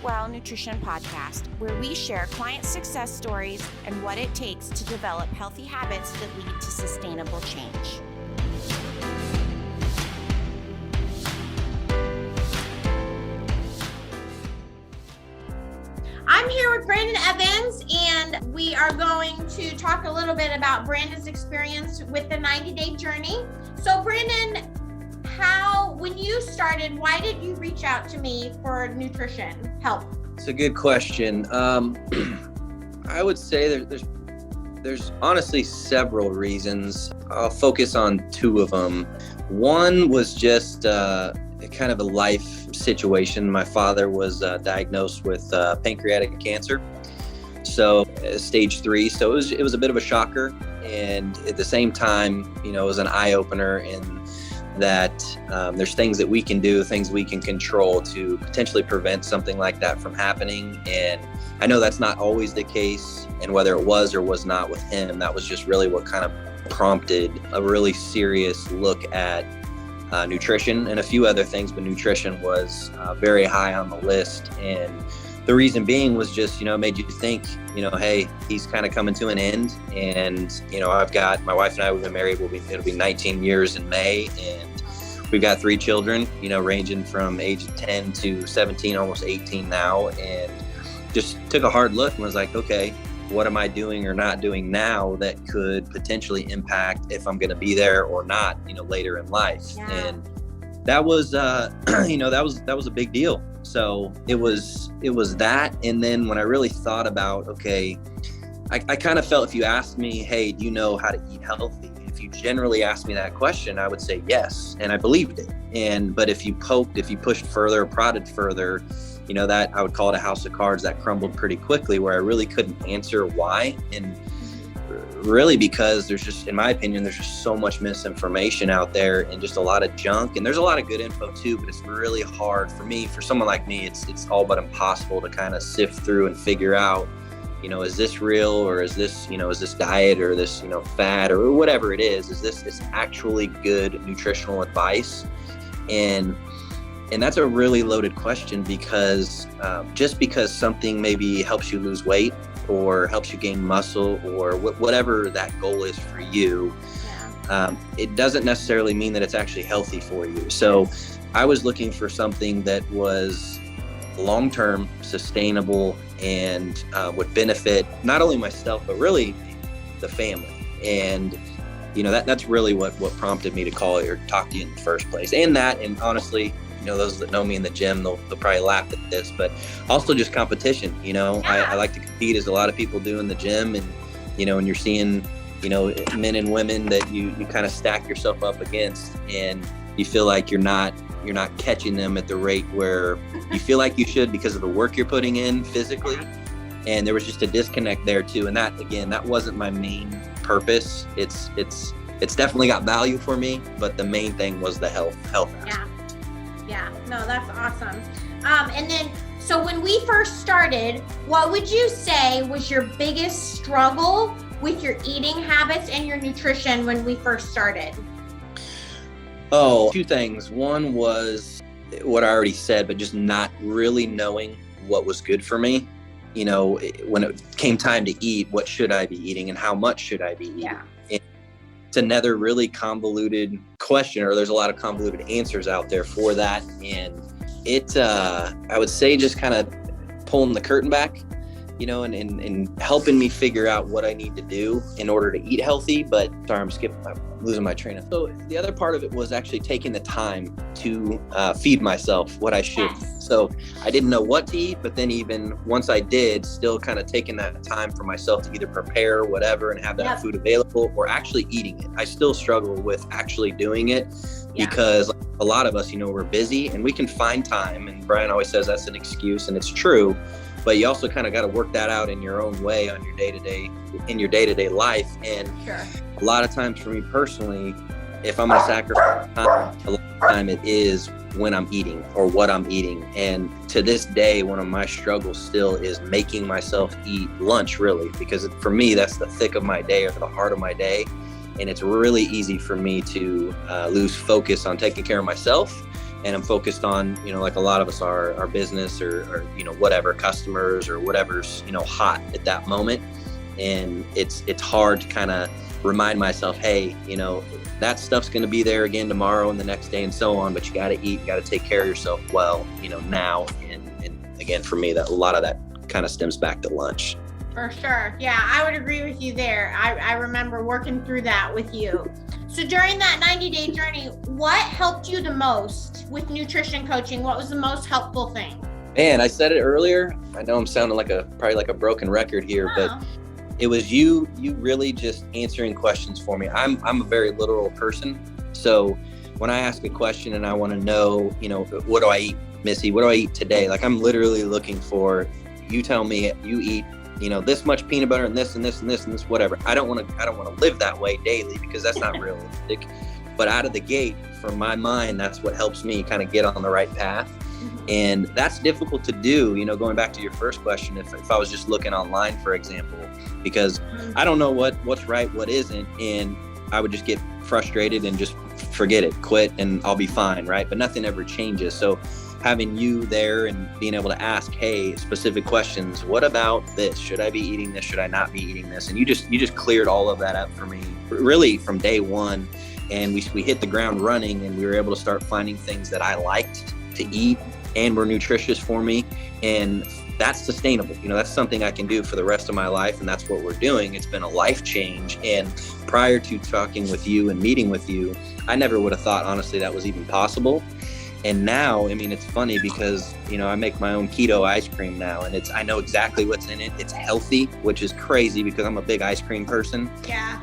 Eat Well Nutrition Podcast, where we share client success stories and what it takes to develop healthy habits that lead to sustainable change. I'm here with Brandon Evans, and we are going to talk a little bit about Brandon's experience with the 90-day journey. So Brandon, when you started, why did you reach out to me for nutrition help? It's a good question. I would say there's honestly several reasons. I'll focus on two of them. One was just kind of a life situation. My father was diagnosed with pancreatic cancer, so stage 3. So it was a bit of a shocker, and at the same time, it was an eye opener in that there's things that we can do, things we can control to potentially prevent something like that from happening. And I know that's not always the case, and whether it was or was not with him, that was just really what kind of prompted a really serious look at nutrition and a few other things, but nutrition was very high on the list. And the reason being was just, it made you think, hey, he's kind of coming to an end. And, I've got my wife and I, we've been married, it'll be 19 years in May. And we've got 3 children, ranging from age of 10 to 17, almost 18 now. And just took a hard look and was like, okay, what am I doing or not doing now that could potentially impact if I'm going to be there or not, later in life. Yeah. And that was, that was a big deal. So it was that. And then when I really thought about, okay, I kind of felt if you asked me, hey, do you know how to eat healthy? If you generally asked me that question, I would say yes. And I believed it. But if you pushed further, prodded further, that I would call it a house of cards that crumbled pretty quickly, where I really couldn't answer why. And really because in my opinion, there's just so much misinformation out there and just a lot of junk. And there's a lot of good info too, but it's really hard for someone like me, it's all but impossible to kind of sift through and figure out, is this real, or is this, is this diet, or this, fad, or whatever it is this actually good nutritional advice? And that's a really loaded question, because just because something maybe helps you lose weight or helps you gain muscle or whatever that goal is for you, it doesn't necessarily mean that it's actually healthy for you. So I was looking for something that was long-term, sustainable, and would benefit not only myself, but really the family. And that's really what prompted me to call you or talk to you in the first place. And honestly, those that know me in the gym, they'll probably laugh at this, but also just competition. I like to compete, as a lot of people do in the gym. And, and you're seeing, men and women that you kind of stack yourself up against, and you feel like you're not catching them at the rate where you feel like you should because of the work you're putting in physically. And there was just a disconnect there too. And that, again, that wasn't my main purpose. It's definitely got value for me, but the main thing was the health aspect. Yeah, no, that's awesome. And then, so when we first started, what would you say was your biggest struggle with your eating habits and your nutrition when we first started? Oh, 2 things. One was what I already said, but just not really knowing what was good for me. When it came time to eat, what should I be eating and how much should I be eating? Yeah. It's another really convoluted question, or there's a lot of convoluted answers out there for that. And I woI'm say just kind of pulling the curtain back, and helping me figure out what I need to do in order to eat healthy. But sorry, I'm losing my train of thought. So the other part of it was actually taking the time to feed myself what I should. Yes. So I didn't know what to eat, but then even once I did, still kind of taking that time for myself to either prepare whatever and have that food available, or actually eating it. I still struggle with actually doing it because a lot of us, we're busy and we can find time. And Brian always says that's an excuse, and it's true. But you also kind of got to work that out in your own way on your day-to-day life. And a lot of times for me personally, if I'm going to sacrifice time, a lot of time it is when I'm eating or what I'm eating. And to this day, one of my struggles still is making myself eat lunch, really, because for me, that's the thick of my day or the heart of my day. And it's really easy for me to lose focus on taking care of myself and I'm focused on, like a lot of us are, our business or whatever, customers or whatever's, hot at that moment. And it's hard to kind of remind myself, hey, that stuff's going to be there again tomorrow and the next day and so on, but you got to eat, you got to take care of yourself well, now. And again, for me, that a lot of that kind of stems back to lunch. For sure. Yeah, I would agree with you there. I remember working through that with you. So during that 90-day journey, what helped you the most with nutrition coaching? What was the most helpful thing? Man, I said it earlier. I know I'm sounding probably like a broken record here, but it was you really just answering questions for me. I'm a very literal person. So when I ask a question and I want to know, what do I eat, Missy? What do I eat today? Like, I'm literally looking for, you tell me you eat, this much peanut butter and this and this and this and this, whatever. I don't want to live that way daily because that's not realistic. But out of the gate, for my mind, that's what helps me kind of get on the right path. And that's difficult to do, going back to your first question, if I was just looking online, for example, because I don't know what's right, what isn't. And I would just get frustrated and just forget it, quit, and I'll be fine, right? But nothing ever changes. So having you there and being able to ask, hey, specific questions, what about this? Should I be eating this? Should I not be eating this? And you just cleared all of that up for me, really from day one. And we hit the ground running, and we were able to start finding things that I liked to eat and were nutritious for me. And that's sustainable. That's something I can do for the rest of my life. And that's what we're doing. It's been a life change. And prior to talking with you and meeting with you, I never would have thought, honestly, that was even possible. And now, it's funny because, I make my own keto ice cream now, and I know exactly what's in it. It's healthy, which is crazy because I'm a big ice cream person. Yeah.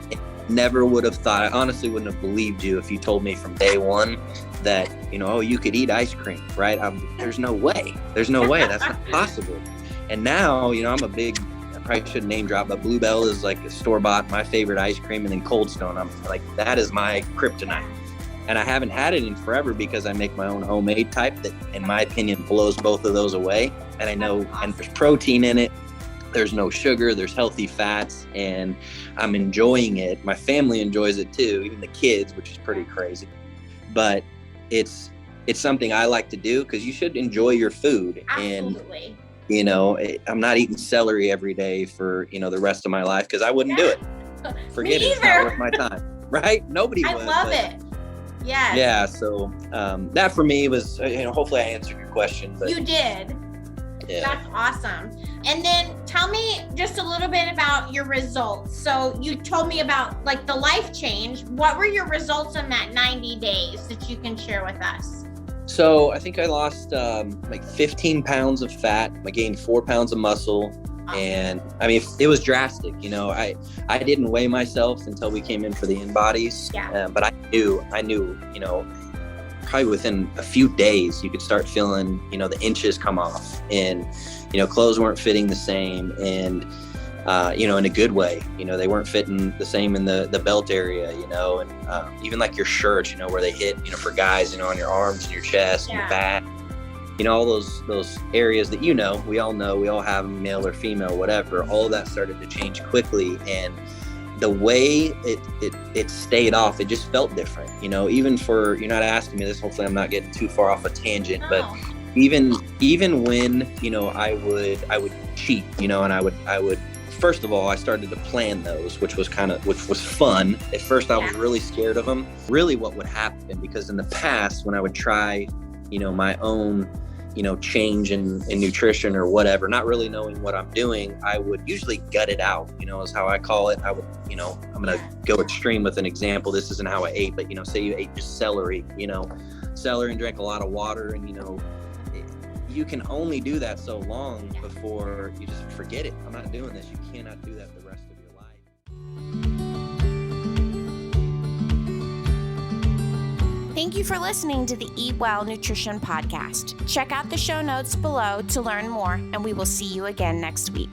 Never would have thought, I honestly wouldn't have believed you if you told me from day one that, you could eat ice cream, right? There's no way. There's no way. That's not possible. And now, I'm a big, I probably shouldn't name drop, but Bluebell is like a store-bought, my favorite ice cream, and then Cold Stone. I'm like, that is my kryptonite. And I haven't had it in forever because I make my own homemade type that, in my opinion, blows both of those away. And I know, and there's protein in it. There's no sugar, there's healthy fats, and I'm enjoying it. My family enjoys it too, even the kids, which is pretty crazy. But it's something I like to do because you should enjoy your food. Absolutely. And, I'm not eating celery every day for, the rest of my life because I wouldn't do it. Forget it. It's not worth my time, right? Nobody would. I love it. Yes. Yeah. So that for me was, hopefully I answered your question. But you did. Yeah. That's awesome. And then tell me just a little bit about your results. So you told me about like the life change. What were your results in that 90 days that you can share with us? So I think I lost like 15 pounds of fat. I gained 4 pounds of muscle. And it was drastic. I didn't weigh myself until we came in for the InBodies. Yeah. But I knew, probably within a few days, you could start feeling, the inches come off, and, clothes weren't fitting the same, and, in a good way, they weren't fitting the same in the belt area, and even like your shirts, where they hit, for guys, on your arms and your chest and your back. All those areas that, we all know, we all have them, male or female, whatever, all of that started to change quickly. And the way it stayed off, it just felt different, even for, you're not asking me this, hopefully I'm not getting too far off a tangent, but even when, I would cheat, and I would, first of all, I started to plan those, which was fun. At first I was really scared of them, really what would happen, because in the past when I would try, my own, change in nutrition or whatever, not really knowing what I'm doing, I would usually gut it out, is how I call it. I would, I'm going to go extreme with an example. This isn't how I ate, but, say you ate just celery and drank a lot of water, and, you can only do that so long before you just forget it. I'm not doing this. You cannot do that the rest of your life. Thank you for listening to the Eat Well Nutrition Podcast. Check out the show notes below to learn more, and we will see you again next week.